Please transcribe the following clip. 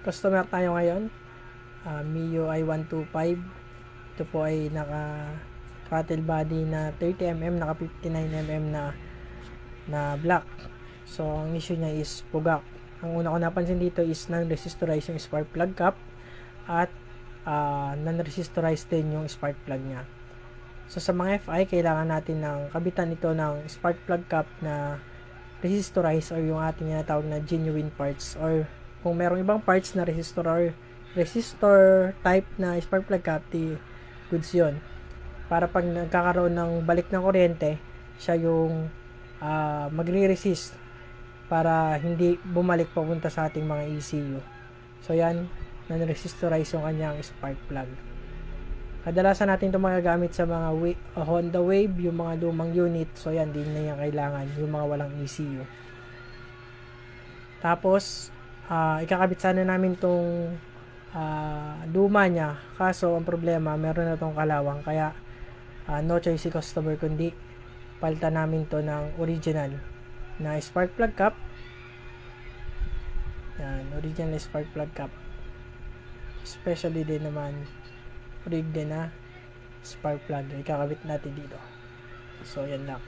customer tayo ngayon. MIUI 125. Ito po ay naka throttle body na 30mm, naka 59mm na black. So ang issue niya is pugak. Ang una ko napansin dito is non-resistorize yung spark plug cap at non-resistorize din yung spark plug niya. So sa mga FI, kailangan natin ng kabitan ito ng spark plug cap na resistorize or yung ating tinatawag na genuine parts, or kung merong ibang parts na resistor type na spark plug cap, di goods yun. Para pag nagkakaroon ng balik ng kuryente, siya yung magre-resist para hindi bumalik papunta sa ating mga ECU. So yan, non-resistorize yung kanyang spark plug. Kadalasan natin ito magagamit sa mga Honda Wave, yung mga lumang unit. So yan, din na yan kailangan, yung mga walang ECU. Tapos ikakabit sana namin tong luma niya, kaso ang problema, meron na tong kalawang, kaya no choice si customer kundi palitan namin to ng original na spark plug cap. Yan, original spark plug cap, especially din naman rig din na spark plug, ikakabit natin dito. So yan lang.